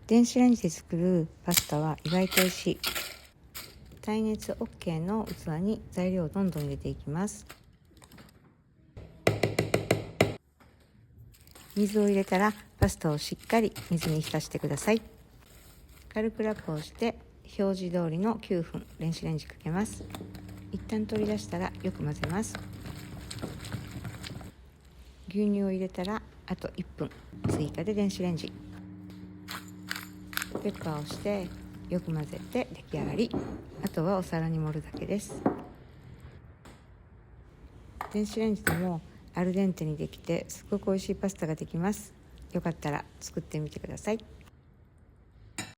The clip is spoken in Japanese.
電子レンジで作るパスタは意外と美味しい。耐熱 OK の器に材料をどんどん入れていきます。水を入れたらパスタをしっかり水に浸してください。軽くラップをして表示通りの9分電子レンジかけます。一旦取り出したらよく混ぜます。牛乳を入れたらあと1分追加で電子レンジ。ペッパーをしてよく混ぜて出来上がり。あとはお皿に盛るだけです。電子レンジでもアルデンテにできてすごく美味しいパスタができます。よかったら作ってみてください。